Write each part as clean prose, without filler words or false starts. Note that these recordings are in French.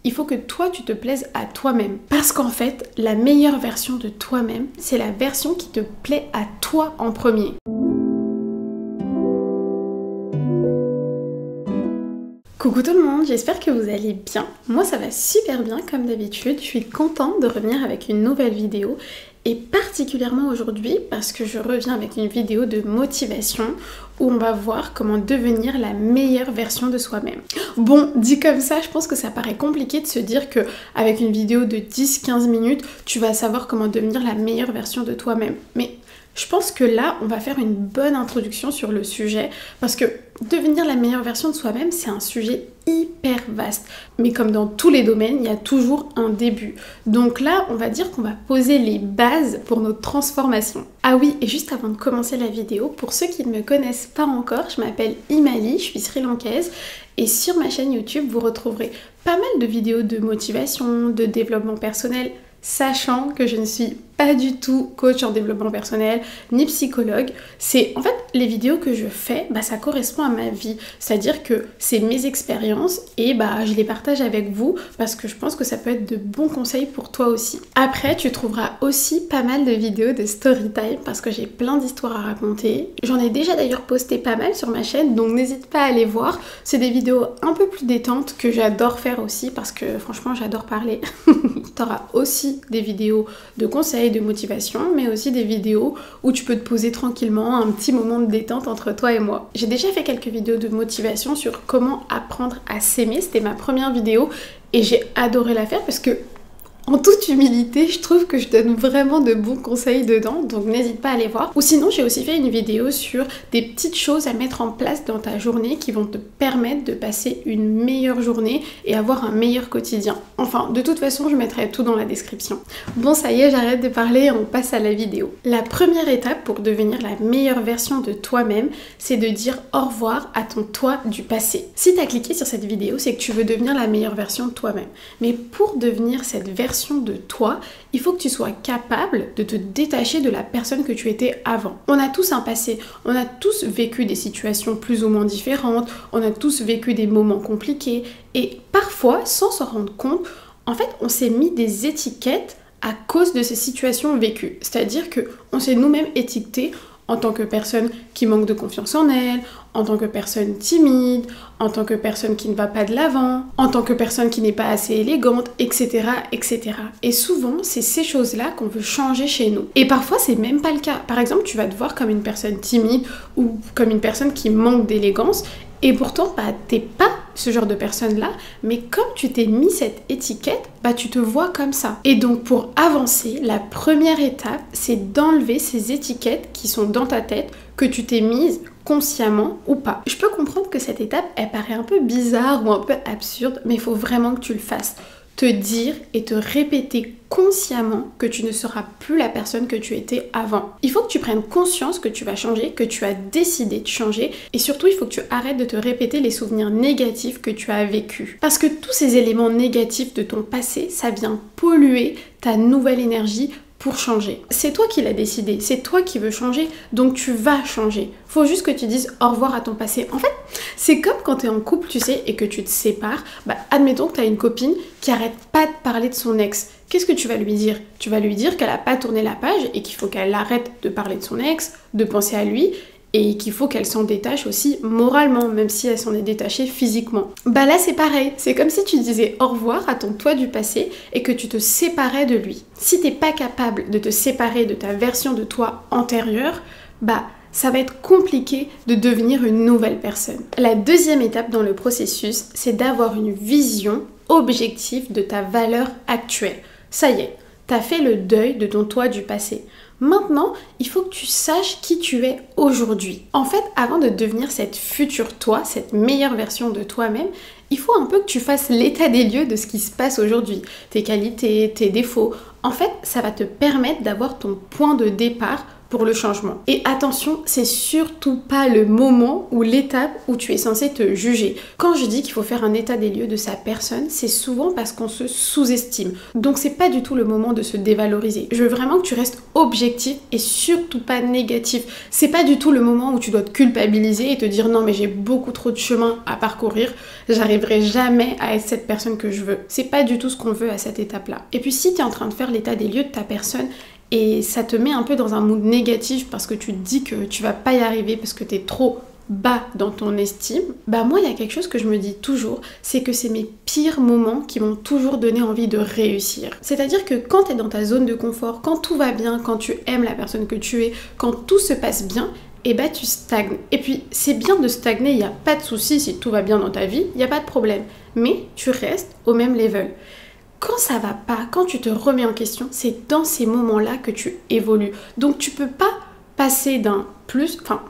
il faut que toi tu te plaises à toi-même. Parce qu'en fait, la meilleure version de toi-même, c'est la version qui te plaît à toi en premier. Coucou tout le monde, j'espère que vous allez bien. Moi ça va super bien comme d'habitude, je suis contente de revenir avec une nouvelle vidéo et particulièrement aujourd'hui parce que je reviens avec une vidéo de motivation où on va voir comment devenir la meilleure version de soi-même. Bon, dit comme ça, je pense que ça paraît compliqué de se dire que avec une vidéo de 10-15 minutes, tu vas savoir comment devenir la meilleure version de toi-même. Mais je pense que là, on va faire une bonne introduction sur le sujet parce que devenir la meilleure version de soi-même, c'est un sujet hyper vaste. Mais comme dans tous les domaines, il y a toujours un début. Donc là, on va dire qu'on va poser les bases pour notre transformation. Ah oui, et juste avant de commencer la vidéo, pour ceux qui ne me connaissent pas encore, je m'appelle Imali, je suis sri-lankaise et sur ma chaîne YouTube, vous retrouverez pas mal de vidéos de motivation, de développement personnel, sachant que je ne suis pas du tout coach en développement personnel, ni psychologue. C'est en fait les vidéos que je fais, ça correspond à ma vie. C'est-à-dire que c'est mes expériences et je les partage avec vous parce que je pense que ça peut être de bons conseils pour toi aussi. Après, tu trouveras aussi pas mal de vidéos de story time parce que j'ai plein d'histoires à raconter. J'en ai déjà d'ailleurs posté pas mal sur ma chaîne, donc n'hésite pas à aller voir. C'est des vidéos un peu plus détentes que j'adore faire aussi parce que franchement j'adore parler. T'auras aussi des vidéos de conseils, de motivation, mais aussi des vidéos où tu peux te poser tranquillement, un petit moment de détente entre toi et moi. J'ai déjà fait quelques vidéos de motivation sur comment apprendre à s'aimer, c'était ma première vidéo et j'ai adoré la faire parce que en toute humilité, je trouve que je donne vraiment de bons conseils dedans, donc n'hésite pas à aller voir. Ou sinon, j'ai aussi fait une vidéo sur des petites choses à mettre en place dans ta journée qui vont te permettre de passer une meilleure journée et avoir un meilleur quotidien. Enfin, de toute façon, je mettrai tout dans la description. Bon, ça y est, j'arrête de parler, on passe à la vidéo. La première étape pour devenir la meilleure version de toi-même, c'est de dire au revoir à ton toi du passé. Si tu as cliqué sur cette vidéo, c'est que tu veux devenir la meilleure version de toi-même. Mais pour devenir cette version de toi, il faut que tu sois capable de te détacher de la personne que tu étais avant. On a tous un passé, on a tous vécu des situations plus ou moins différentes, on a tous vécu des moments compliqués et parfois, sans s'en rendre compte, en fait, on s'est mis des étiquettes à cause de ces situations vécues. C'est-à-dire que on s'est nous-mêmes étiquetés en tant que personne qui manque de confiance en elle, en tant que personne timide, en tant que personne qui ne va pas de l'avant, en tant que personne qui n'est pas assez élégante, etc., etc. Et souvent, c'est ces choses-là qu'on veut changer chez nous. Et parfois, c'est même pas le cas. Par exemple, tu vas te voir comme une personne timide ou comme une personne qui manque d'élégance et pourtant, t'es pas ce genre de personne-là, mais comme tu t'es mis cette étiquette, tu te vois comme ça. Et donc, pour avancer, la première étape, c'est d'enlever ces étiquettes qui sont dans ta tête, que tu t'es mise consciemment ou pas. Je peux comprendre que cette étape, elle paraît un peu bizarre ou un peu absurde, mais il faut vraiment que tu le fasses. Te dire et te répéter consciemment que tu ne seras plus la personne que tu étais avant. Il faut que tu prennes conscience que tu vas changer, que tu as décidé de changer et surtout il faut que tu arrêtes de te répéter les souvenirs négatifs que tu as vécus. Parce que tous ces éléments négatifs de ton passé, ça vient polluer ta nouvelle énergie pour changer. C'est toi qui l'as décidé, c'est toi qui veux changer, donc tu vas changer. Faut juste que tu dises au revoir à ton passé. En fait, c'est comme quand tu es en couple, tu sais, et que tu te sépares. Admettons que tu as une copine qui arrête pas de parler de son ex. Qu'est-ce que tu vas lui dire? Tu vas lui dire qu'elle a pas tourné la page et qu'il faut qu'elle arrête de parler de son ex, de penser à lui et qu'il faut qu'elle s'en détache aussi moralement, même si elle s'en est détachée physiquement. Là c'est pareil, c'est comme si tu disais au revoir à ton toi du passé et que tu te séparais de lui. Si t'es pas capable de te séparer de ta version de toi antérieure, ça va être compliqué de devenir une nouvelle personne. La deuxième étape dans le processus, c'est d'avoir une vision objective de ta valeur actuelle. Ça y est, t'as fait le deuil de ton toi du passé. Maintenant, il faut que tu saches qui tu es aujourd'hui. En fait, avant de devenir cette future toi, cette meilleure version de toi-même, il faut un peu que tu fasses l'état des lieux de ce qui se passe aujourd'hui. Tes qualités, tes défauts. En fait, ça va te permettre d'avoir ton point de départ pour le changement. Et attention, c'est surtout pas le moment ou l'étape où tu es censé te juger. Quand je dis qu'il faut faire un état des lieux de sa personne, c'est souvent parce qu'on se sous-estime. Donc c'est pas du tout le moment de se dévaloriser. Je veux vraiment que tu restes objectif et surtout pas négatif. C'est pas du tout le moment où tu dois te culpabiliser et te dire non mais j'ai beaucoup trop de chemin à parcourir, j'arriverai jamais à être cette personne que je veux. C'est pas du tout ce qu'on veut à cette étape-là. Et puis si tu es en train de faire l'état des lieux de ta personne, et ça te met un peu dans un mood négatif parce que tu te dis que tu vas pas y arriver parce que t'es trop bas dans ton estime, bah moi il y a quelque chose que je me dis toujours, c'est que c'est mes pires moments qui m'ont toujours donné envie de réussir. C'est-à-dire que quand t'es dans ta zone de confort, quand tout va bien, quand tu aimes la personne que tu es, quand tout se passe bien, et bah tu stagnes. Et puis c'est bien de stagner, il n'y a pas de souci si tout va bien dans ta vie, il n'y a pas de problème. Mais tu restes au même level. Quand ça va pas, quand tu te remets en question, c'est dans ces moments-là que tu évolues. Donc tu peux pas passer d'un plus... Enfin,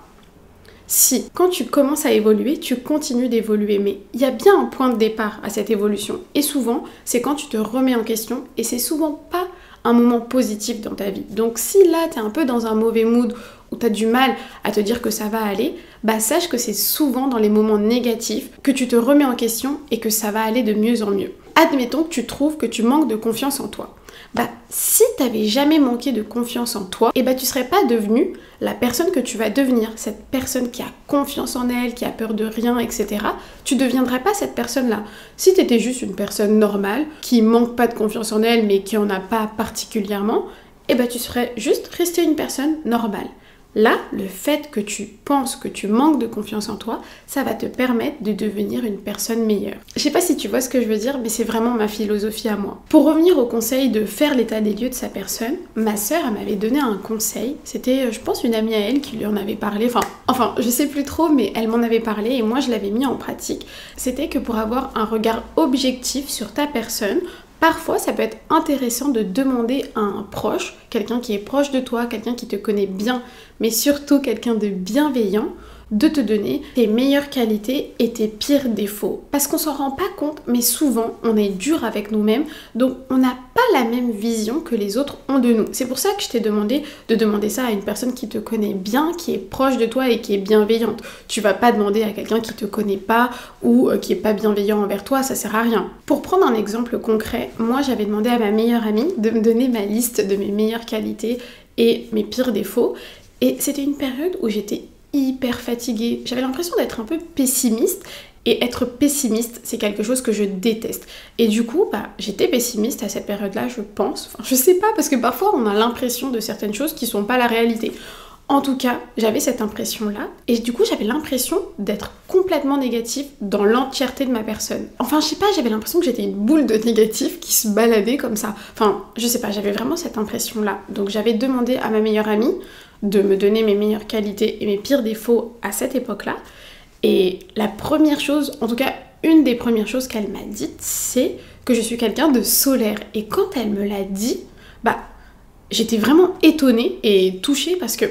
si, quand tu commences à évoluer, tu continues d'évoluer. Mais il y a bien un point de départ à cette évolution. Et souvent, c'est quand tu te remets en question et c'est souvent pas un moment positif dans ta vie. Donc si là, tu es un peu dans un mauvais mood où tu as du mal à te dire que ça va aller, bah sache que c'est souvent dans les moments négatifs que tu te remets en question et que ça va aller de mieux en mieux. Admettons que tu trouves que tu manques de confiance en toi. Bah, si t'avais jamais manqué de confiance en toi, et bah tu serais pas devenue la personne que tu vas devenir, cette personne qui a confiance en elle, qui a peur de rien, etc. Tu deviendrais pas cette personne-là. Si t'étais juste une personne normale, qui manque pas de confiance en elle, mais qui en a pas particulièrement, et bah tu serais juste restée une personne normale. Là, le fait que tu penses que tu manques de confiance en toi, ça va te permettre de devenir une personne meilleure. Je sais pas si tu vois ce que je veux dire, mais c'est vraiment ma philosophie à moi. Pour revenir au conseil de faire l'état des lieux de sa personne, ma sœur, elle m'avait donné un conseil. C'était, je pense, une amie à elle qui lui en avait parlé. Enfin, je sais plus trop, mais elle m'en avait parlé et moi, je l'avais mis en pratique. C'était que pour avoir un regard objectif sur ta personne, parfois, ça peut être intéressant de demander à un proche, quelqu'un qui est proche de toi, quelqu'un qui te connaît bien, mais surtout quelqu'un de bienveillant, de te donner tes meilleures qualités et tes pires défauts. Parce qu'on s'en rend pas compte, mais souvent, on est dur avec nous-mêmes, donc on n'a pas la même vision que les autres ont de nous. C'est pour ça que je t'ai demandé de demander ça à une personne qui te connaît bien, qui est proche de toi et qui est bienveillante. Tu vas pas demander à quelqu'un qui te connaît pas ou qui est pas bienveillant envers toi, ça sert à rien. Pour prendre un exemple concret, moi j'avais demandé à ma meilleure amie de me donner ma liste de mes meilleures qualités et mes pires défauts. Et c'était une période où j'étais hyper fatiguée. J'avais l'impression d'être un peu pessimiste. Et être pessimiste, c'est quelque chose que je déteste. Et du coup, j'étais pessimiste à cette période-là, je pense. Enfin, je sais pas, parce que parfois, on a l'impression de certaines choses qui sont pas la réalité. En tout cas, j'avais cette impression-là. Et du coup, j'avais l'impression d'être complètement négative dans l'entièreté de ma personne. Enfin, je sais pas, j'avais l'impression que j'étais une boule de négatif qui se baladait comme ça. Enfin, je sais pas, j'avais vraiment cette impression-là. Donc, j'avais demandé à ma meilleure amie de me donner mes meilleures qualités et mes pires défauts à cette époque-là. Et la première chose, en tout cas une des premières choses qu'elle m'a dites, c'est que je suis quelqu'un de solaire. Et quand elle me l'a dit, j'étais vraiment étonnée et touchée parce que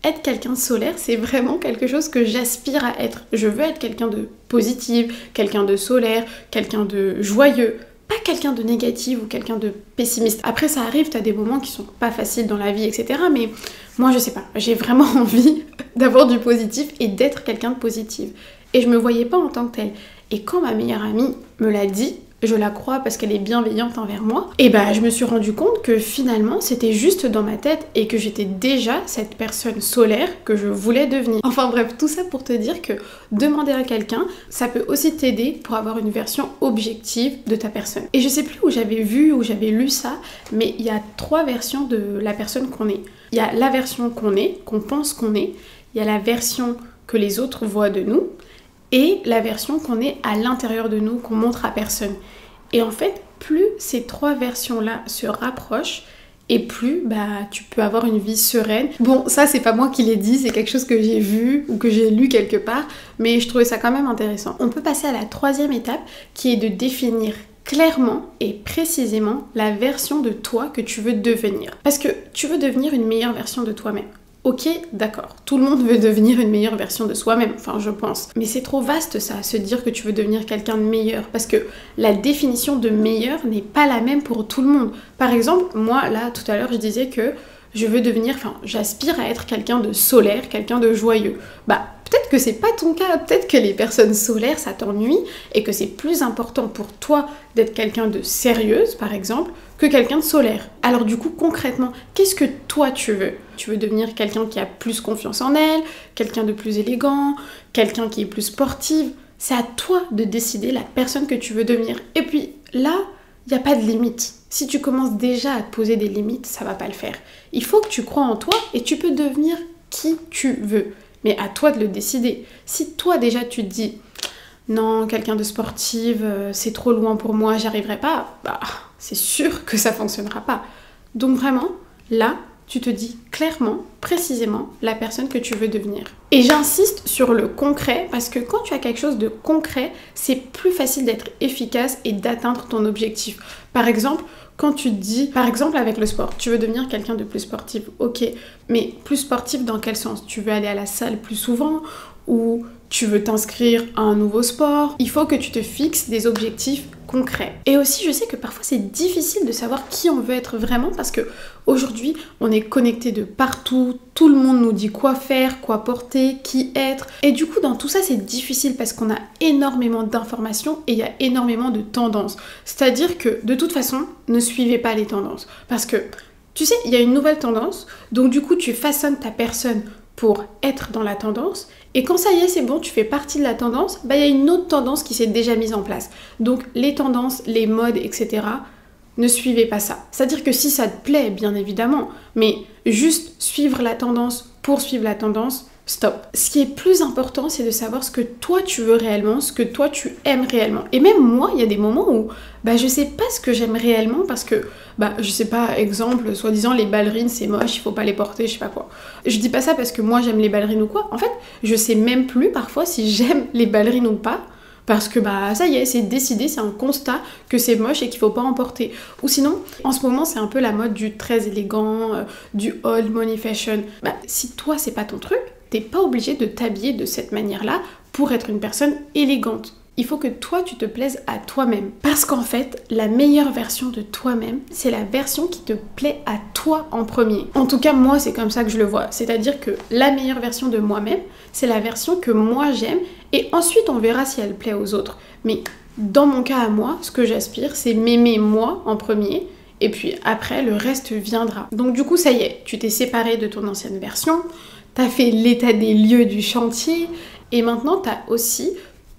être quelqu'un de solaire, c'est vraiment quelque chose que j'aspire à être. Je veux être quelqu'un de positif, quelqu'un de solaire, quelqu'un de joyeux. Pas quelqu'un de négatif ou quelqu'un de pessimiste. Après, ça arrive, t'as des moments qui sont pas faciles dans la vie, etc. Mais moi, je sais pas, j'ai vraiment envie d'avoir du positif et d'être quelqu'un de positif. Et je me voyais pas en tant que telle. Et quand ma meilleure amie me l'a dit, je la crois parce qu'elle est bienveillante envers moi, et je me suis rendu compte que finalement c'était juste dans ma tête et que j'étais déjà cette personne solaire que je voulais devenir. Enfin bref, tout ça pour te dire que demander à quelqu'un, ça peut aussi t'aider pour avoir une version objective de ta personne. Et je sais plus où j'avais vu, où j'avais lu ça, mais il y a 3 versions de la personne qu'on est. Il y a la version qu'on est, qu'on pense qu'on est, il y a la version que les autres voient de nous, et la version qu'on est à l'intérieur de nous, qu'on montre à personne. Et en fait, plus ces 3 versions-là se rapprochent, et plus tu peux avoir une vie sereine. Bon, ça c'est pas moi qui l'ai dit, c'est quelque chose que j'ai vu ou que j'ai lu quelque part, mais je trouvais ça quand même intéressant. On peut passer à la 3e étape, qui est de définir clairement et précisément la version de toi que tu veux devenir. Parce que tu veux devenir une meilleure version de toi-même. Ok, d'accord, tout le monde veut devenir une meilleure version de soi-même, enfin je pense. Mais c'est trop vaste ça, se dire que tu veux devenir quelqu'un de meilleur, parce que la définition de meilleur n'est pas la même pour tout le monde. Par exemple, moi là, tout à l'heure, je disais que je veux devenir, enfin, j'aspire à être quelqu'un de solaire, quelqu'un de joyeux. Bah, peut-être que c'est pas ton cas, peut-être que les personnes solaires, ça t'ennuie et que c'est plus important pour toi d'être quelqu'un de sérieuse, par exemple, que quelqu'un de solaire. Alors du coup, concrètement, qu'est-ce que toi tu veux? Tu veux devenir quelqu'un qui a plus confiance en elle, quelqu'un de plus élégant, quelqu'un qui est plus sportive? C'est à toi de décider la personne que tu veux devenir. Et puis là, il n'y a pas de limite. Si tu commences déjà à te poser des limites, ça va pas le faire. Il faut que tu crois en toi et tu peux devenir qui tu veux. Mais à toi de le décider. Si toi déjà tu te dis non, quelqu'un de sportive, c'est trop loin pour moi, j'y arriverai pas, bah c'est sûr que ça fonctionnera pas. Donc vraiment, là, tu te dis clairement, précisément, la personne que tu veux devenir. Et j'insiste sur le concret, parce que quand tu as quelque chose de concret, c'est plus facile d'être efficace et d'atteindre ton objectif. Par exemple, quand tu te dis, par exemple avec le sport, tu veux devenir quelqu'un de plus sportif, ok, mais plus sportif dans quel sens? Tu veux aller à la salle plus souvent ou tu veux t'inscrire à un nouveau sport? Il faut que tu te fixes des objectifs concrets. Et aussi, je sais que parfois c'est difficile de savoir qui on veut être vraiment parce que aujourd'hui, on est connecté de partout, tout le monde nous dit quoi faire, quoi porter, qui être. Et du coup, dans tout ça, c'est difficile parce qu'on a énormément d'informations et il y a énormément de tendances. C'est-à-dire que, de toute façon, ne suivez pas les tendances. Parce que, tu sais, il y a une nouvelle tendance, donc du coup, tu façonnes ta personne pour être dans la tendance, et quand ça y est, c'est bon, tu fais partie de la tendance, bah il y a une autre tendance qui s'est déjà mise en place. Donc les tendances, les modes, etc., ne suivez pas ça. C'est-à-dire que si ça te plaît, bien évidemment, mais juste suivre la tendance pour suivre la tendance, stop. Ce qui est plus important, c'est de savoir ce que toi tu veux réellement, ce que toi tu aimes réellement. Et même moi, il y a des moments où je sais pas ce que j'aime réellement parce que, je sais pas, exemple, soi-disant les ballerines c'est moche, il faut pas les porter, je sais pas quoi. Je dis pas ça parce que moi j'aime les ballerines ou quoi. En fait, je sais même plus parfois si j'aime les ballerines ou pas. Parce que ça y est, c'est décidé, c'est un constat que c'est moche et qu'il faut pas en porter. Ou sinon, en ce moment, c'est un peu la mode du très élégant, du old money fashion. Si toi, c'est pas ton truc, t'es pas obligé de t'habiller de cette manière-là pour être une personne élégante. Il faut que toi, tu te plaises à toi-même. Parce qu'en fait, la meilleure version de toi-même, c'est la version qui te plaît à toi en premier. En tout cas, moi, c'est comme ça que je le vois. C'est-à-dire que la meilleure version de moi-même, c'est la version que moi j'aime. Et ensuite, on verra si elle plaît aux autres. Mais dans mon cas à moi, ce que j'aspire, c'est m'aimer moi en premier. Et puis après, le reste viendra. Donc du coup, ça y est, tu t'es séparé de ton ancienne version. T'as fait l'état des lieux du chantier. Et maintenant, t'as aussi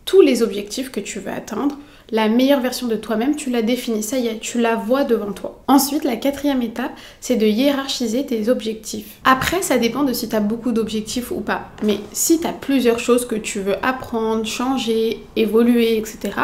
tous les objectifs que tu veux atteindre. La meilleure version de toi-même, tu l'as définie, ça y est, tu la vois devant toi. Ensuite, la quatrième étape, c'est de hiérarchiser tes objectifs. Après, ça dépend de si tu as beaucoup d'objectifs ou pas. Mais si tu as plusieurs choses que tu veux apprendre, changer, évoluer, etc.,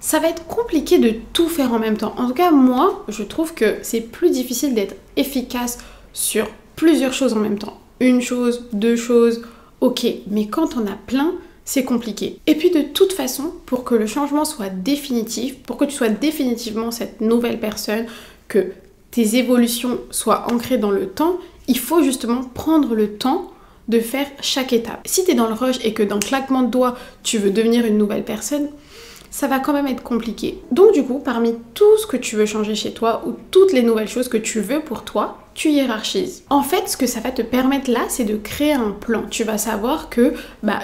ça va être compliqué de tout faire en même temps. En tout cas, moi, je trouve que c'est plus difficile d'être efficace sur plusieurs choses en même temps. Une chose, deux choses, ok. Mais quand on a plein, c'est compliqué. Et puis de toute façon, pour que le changement soit définitif, pour que tu sois définitivement cette nouvelle personne, que tes évolutions soient ancrées dans le temps, il faut justement prendre le temps de faire chaque étape. Si tu es dans le rush et que d'un claquement de doigts, tu veux devenir une nouvelle personne, ça va quand même être compliqué. Donc du coup, parmi tout ce que tu veux changer chez toi ou toutes les nouvelles choses que tu veux pour toi, tu hiérarchises. En fait, ce que ça va te permettre là, c'est de créer un plan. Tu vas savoir que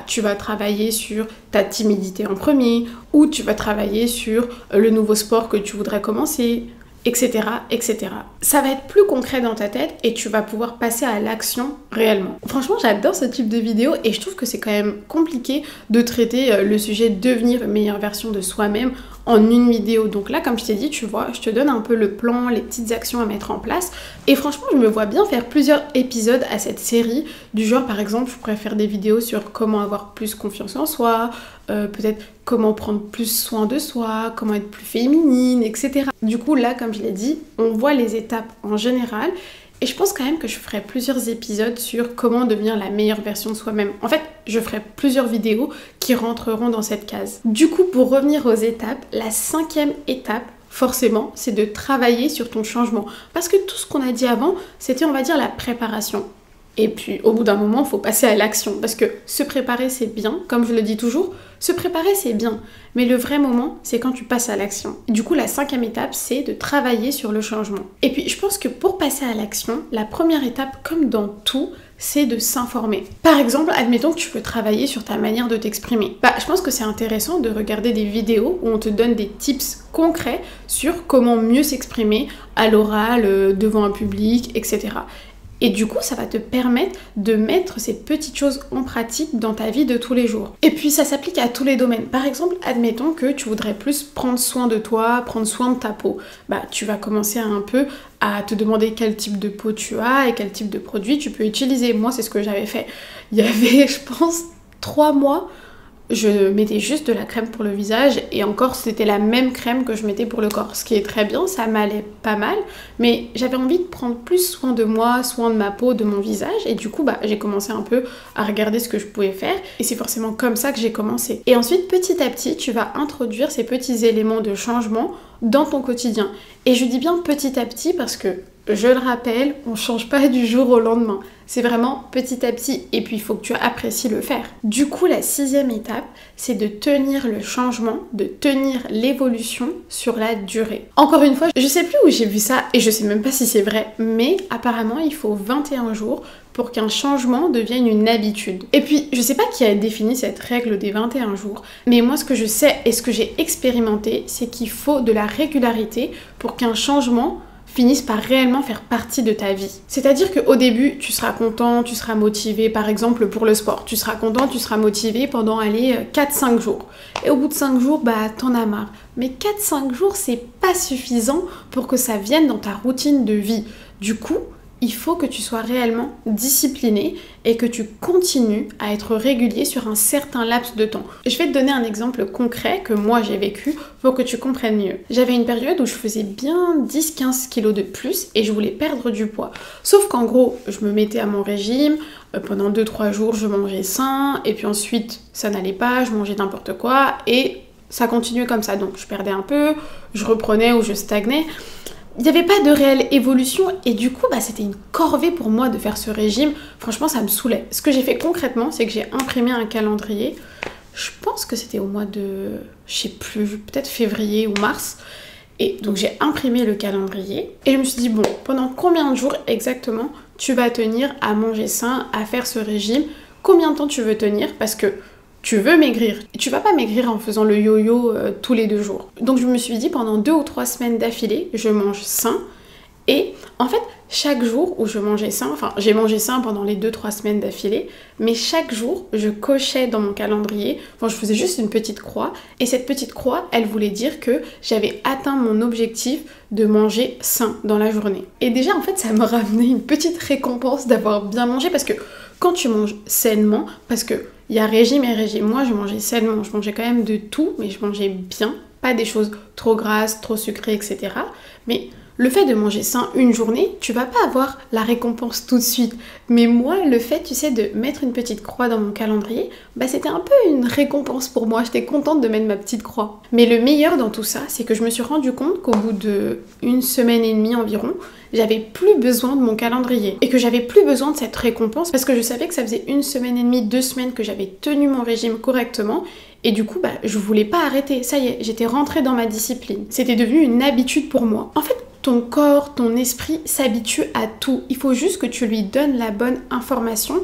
tu vas travailler sur ta timidité en premier, ou tu vas travailler sur le nouveau sport que tu voudrais commencer, etc., etc. Ça va être plus concret dans ta tête et tu vas pouvoir passer à l'action réellement. Franchement, j'adore ce type de vidéo et je trouve que c'est quand même compliqué de traiter le sujet de devenir une meilleure version de soi-même en une vidéo. Donc là, comme je t'ai dit, tu vois, je te donne un peu le plan, les petites actions à mettre en place. Et franchement, je me vois bien faire plusieurs épisodes à cette série. Du genre, par exemple, je pourrais faire des vidéos sur comment avoir plus confiance en soi, peut-être comment prendre plus soin de soi, comment être plus féminine, etc. Du coup, là, comme je l'ai dit, on voit les étapes en général. Et je pense quand même que je ferai plusieurs épisodes sur comment devenir la meilleure version de soi-même. En fait, je ferai plusieurs vidéos qui rentreront dans cette case. Du coup, pour revenir aux étapes, la 5e étape, forcément, c'est de travailler sur ton changement. Parce que tout ce qu'on a dit avant, c'était, on va dire, la préparation. Et puis au bout d'un moment, il faut passer à l'action. Parce que se préparer, c'est bien, comme je le dis toujours, se préparer, c'est bien. Mais le vrai moment, c'est quand tu passes à l'action. Du coup, la 5e étape, c'est de travailler sur le changement. Et puis, je pense que pour passer à l'action, la première étape, comme dans tout, c'est de s'informer. Par exemple, admettons que tu veux travailler sur ta manière de t'exprimer. Je pense que c'est intéressant de regarder des vidéos où on te donne des tips concrets sur comment mieux s'exprimer à l'oral, devant un public, etc. Et du coup, ça va te permettre de mettre ces petites choses en pratique dans ta vie de tous les jours. Et puis, ça s'applique à tous les domaines. Par exemple, admettons que tu voudrais plus prendre soin de toi, prendre soin de ta peau. Tu vas commencer un peu à te demander quel type de peau tu as et quel type de produit tu peux utiliser. Moi, c'est ce que j'avais fait. Il y avait, je pense, 3 mois, je mettais juste de la crème pour le visage et encore c'était la même crème que je mettais pour le corps, ce qui est très bien, ça m'allait pas mal, mais j'avais envie de prendre plus soin de moi, soin de ma peau, de mon visage, et du coup j'ai commencé un peu à regarder ce que je pouvais faire et c'est forcément comme ça que j'ai commencé. Et ensuite petit à petit tu vas introduire ces petits éléments de changement dans ton quotidien. Et je dis bien petit à petit parce que je le rappelle, on change pas du jour au lendemain. C'est vraiment petit à petit et puis il faut que tu apprécies le faire. Du coup, la 6e étape, c'est de tenir le changement, de tenir l'évolution sur la durée. Encore une fois, je sais plus où j'ai vu ça et je sais même pas si c'est vrai, mais apparemment il faut 21 jours pour qu'un changement devienne une habitude. Et puis, je sais pas qui a défini cette règle des 21 jours, mais moi ce que je sais et ce que j'ai expérimenté, c'est qu'il faut de la régularité pour qu'un changement finissent par réellement faire partie de ta vie. C'est-à-dire qu'au début, tu seras content, tu seras motivé, par exemple pour le sport. Tu seras content, tu seras motivé pendant, 4-5 jours. Et au bout de 5 jours, t'en as marre. Mais 4-5 jours, c'est pas suffisant pour que ça vienne dans ta routine de vie. Du coup, il faut que tu sois réellement discipliné et que tu continues à être régulier sur un certain laps de temps. Je vais te donner un exemple concret que moi j'ai vécu pour que tu comprennes mieux. J'avais une période où je faisais bien 10-15 kilos de plus et je voulais perdre du poids. Sauf qu'en gros, je me mettais à mon régime, pendant 2-3 jours je mangeais sain et puis ensuite ça n'allait pas, je mangeais n'importe quoi et ça continuait comme ça. Donc je perdais un peu, je reprenais ou je stagnais. Il n'y avait pas de réelle évolution et du coup c'était une corvée pour moi de faire ce régime. Franchement ça me saoulait. Ce que j'ai fait concrètement, c'est que j'ai imprimé un calendrier. Je pense que c'était au mois de, je sais plus, peut-être février ou mars. Et donc j'ai imprimé le calendrier et je me suis dit bon, pendant combien de jours exactement tu vas tenir à manger sain, à faire ce régime? Combien de temps tu veux tenir? Parce que tu veux maigrir. Et tu vas pas maigrir en faisant le yo-yo tous les 2 jours. Donc je me suis dit pendant 2 ou 3 semaines d'affilée, je mange sain. Et en fait, chaque jour où je mangeais sain, enfin j'ai mangé sain pendant les 2-3 semaines d'affilée, mais chaque jour, je cochais dans mon calendrier, je faisais juste une petite croix, et cette petite croix, elle voulait dire que j'avais atteint mon objectif de manger sain dans la journée. Et déjà, en fait, ça me ramenait une petite récompense d'avoir bien mangé, parce que quand tu manges sainement, parce que il y a régime et régime, moi je mangeais sainement, je mangeais quand même de tout, mais je mangeais bien, pas des choses trop grasses, trop sucrées, etc. Mais le fait de manger sain une journée, tu vas pas avoir la récompense tout de suite. Mais moi, le fait, tu sais, de mettre une petite croix dans mon calendrier, c'était un peu une récompense pour moi. J'étais contente de mettre ma petite croix. Mais le meilleur dans tout ça, c'est que je me suis rendu compte qu'au bout de 1 semaine et demie environ, j'avais plus besoin de mon calendrier. Et que j'avais plus besoin de cette récompense parce que je savais que ça faisait 1 semaine et demie, 2 semaines que j'avais tenu mon régime correctement. Et du coup, je voulais pas arrêter. Ça y est, j'étais rentrée dans ma discipline. C'était devenu une habitude pour moi. En fait, ton corps, ton esprit s'habitue à tout. Il faut juste que tu lui donnes la bonne information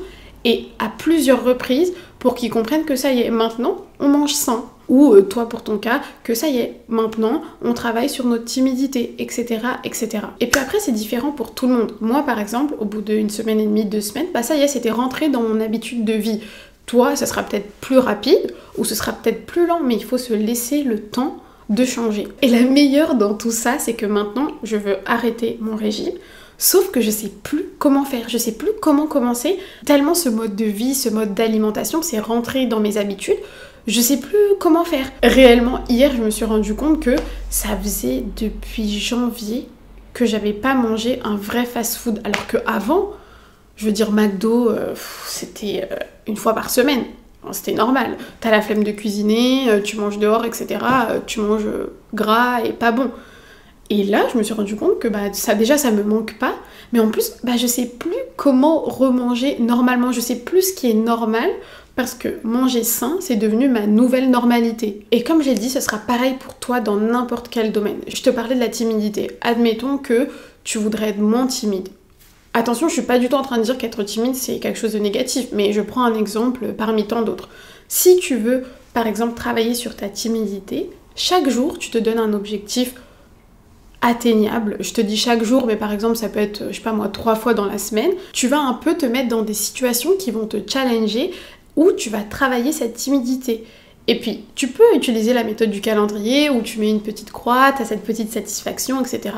et à plusieurs reprises pour qu'il comprenne que ça y est, maintenant, on mange sain. Ou toi, pour ton cas, que ça y est, maintenant, on travaille sur notre timidité, etc., etc. Et puis après, c'est différent pour tout le monde. Moi, par exemple, au bout d'1 semaine et demie, 2 semaines, ça y est, c'était rentré dans mon habitude de vie. Toi, ça sera peut-être plus rapide ou ce sera peut-être plus lent, mais il faut se laisser le temps de changer. Et la meilleure dans tout ça, c'est que maintenant, je veux arrêter mon régime, sauf que je sais plus comment faire, je sais plus comment commencer, tellement ce mode de vie, ce mode d'alimentation, c'est rentré dans mes habitudes, je sais plus comment faire. Réellement, hier, je me suis rendu compte que ça faisait depuis janvier que j'avais pas mangé un vrai fast-food, alors que avant, je veux dire, McDo, c'était 1 fois par semaine. C'était normal. T'as la flemme de cuisiner, tu manges dehors, etc. Tu manges gras et pas bon. Et là, je me suis rendu compte que ça déjà, ça me manque pas. Mais en plus, je sais plus comment remanger normalement. Je sais plus ce qui est normal parce que manger sain, c'est devenu ma nouvelle normalité. Et comme j'ai dit, ce sera pareil pour toi dans n'importe quel domaine. Je te parlais de la timidité. Admettons que tu voudrais être moins timide. Attention, je suis pas du tout en train de dire qu'être timide, c'est quelque chose de négatif. Mais je prends un exemple parmi tant d'autres. Si tu veux, par exemple, travailler sur ta timidité, chaque jour, tu te donnes un objectif atteignable. Je te dis chaque jour, mais par exemple, ça peut être, je sais pas moi, 3 fois dans la semaine. Tu vas un peu te mettre dans des situations qui vont te challenger, où tu vas travailler cette timidité. Et puis, tu peux utiliser la méthode du calendrier, où tu mets une petite croix, tu as cette petite satisfaction, etc.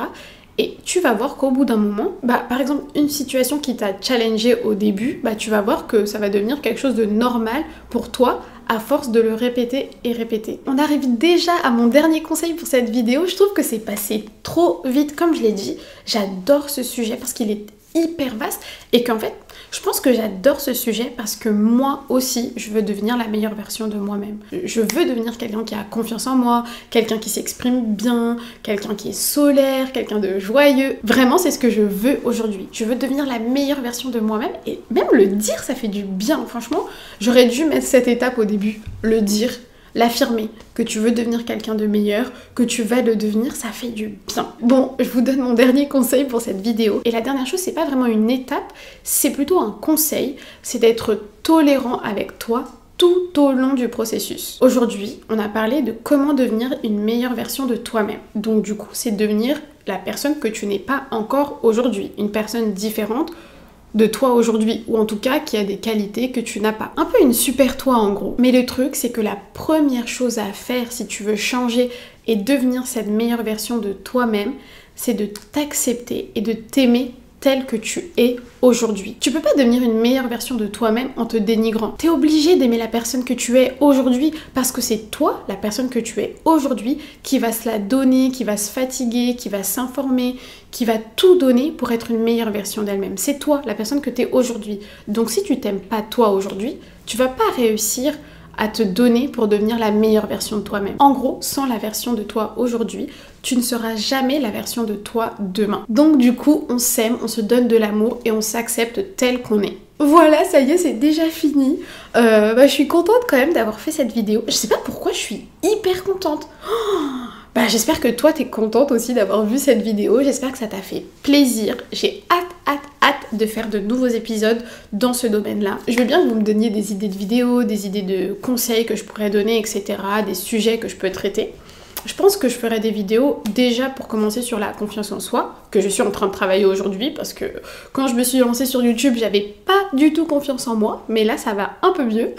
Et tu vas voir qu'au bout d'un moment, par exemple, une situation qui t'a challengé au début, tu vas voir que ça va devenir quelque chose de normal pour toi, à force de le répéter et répéter. On arrive déjà à mon dernier conseil pour cette vidéo. Je trouve que c'est passé trop vite. Comme je l'ai dit, j'adore ce sujet parce qu'il est hyper vaste et qu'en fait, je pense que j'adore ce sujet parce que moi aussi, je veux devenir la meilleure version de moi-même. Je veux devenir quelqu'un qui a confiance en moi, quelqu'un qui s'exprime bien, quelqu'un qui est solaire, quelqu'un de joyeux. Vraiment, c'est ce que je veux aujourd'hui. Je veux devenir la meilleure version de moi-même et même le dire, ça fait du bien. Franchement, j'aurais dû mettre cette étape au début, le dire, l'affirmer, que tu veux devenir quelqu'un de meilleur, que tu vas le devenir, ça fait du bien. Bon, je vous donne mon dernier conseil pour cette vidéo. Et la dernière chose, c'est pas vraiment une étape, c'est plutôt un conseil, c'est d'être tolérant avec toi tout au long du processus. Aujourd'hui, on a parlé de comment devenir une meilleure version de toi-même. Donc du coup, c'est devenir la personne que tu n'es pas encore aujourd'hui, une personne différente de toi aujourd'hui, ou en tout cas qui a des qualités que tu n'as pas. Un peu une super toi en gros. Mais le truc, c'est que la première chose à faire si tu veux changer et devenir cette meilleure version de toi-même, c'est de t'accepter et de t'aimer tel que tu es aujourd'hui. Tu peux pas devenir une meilleure version de toi-même en te dénigrant. T'es obligé d'aimer la personne que tu es aujourd'hui parce que c'est toi, la personne que tu es aujourd'hui, qui va se la donner, qui va se fatiguer, qui va s'informer, qui va tout donner pour être une meilleure version d'elle-même. C'est toi, la personne que t'es aujourd'hui. Donc si tu t'aimes pas toi aujourd'hui, tu vas pas réussir à te donner pour devenir la meilleure version de toi-même. En gros, sans la version de toi aujourd'hui, tu ne seras jamais la version de toi demain. Donc du coup, on s'aime, on se donne de l'amour et on s'accepte tel qu'on est. Voilà, ça y est, c'est déjà fini. Je suis contente quand même d'avoir fait cette vidéo. Je sais pas pourquoi je suis hyper contente. J'espère que toi t'es contente aussi d'avoir vu cette vidéo. J'espère que ça t'a fait plaisir. J'ai hâte de faire de nouveaux épisodes dans ce domaine-là. Je veux bien que vous me donniez des idées de vidéos, des idées de conseils que je pourrais donner, etc. Des sujets que je peux traiter. Je pense que je ferai des vidéos déjà pour commencer sur la confiance en soi, que je suis en train de travailler aujourd'hui parce que quand je me suis lancée sur YouTube, j'avais pas du tout confiance en moi, mais là ça va un peu mieux.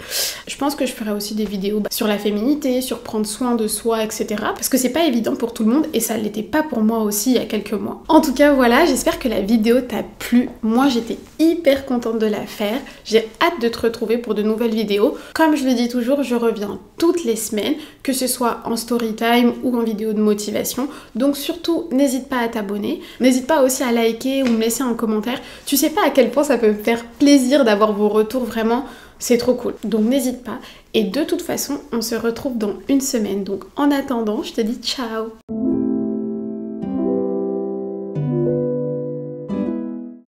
Je pense que je ferai aussi des vidéos sur la féminité, sur prendre soin de soi, etc. Parce que c'est pas évident pour tout le monde et ça l'était pas pour moi aussi il y a quelques mois. En tout cas voilà, j'espère que la vidéo t'a plu. Moi j'étais hyper contente de la faire. J'ai hâte de te retrouver pour de nouvelles vidéos. Comme je le dis toujours, je reviens toutes les semaines, que ce soit en story time ou en vidéo de motivation. Donc surtout, n'hésite pas à t'abonner. N'hésite pas aussi à liker ou me laisser un commentaire. Tu sais pas à quel point ça peut me faire plaisir d'avoir vos retours, vraiment. C'est trop cool. Donc n'hésite pas. Et de toute façon, on se retrouve dans une semaine. Donc en attendant, je te dis ciao.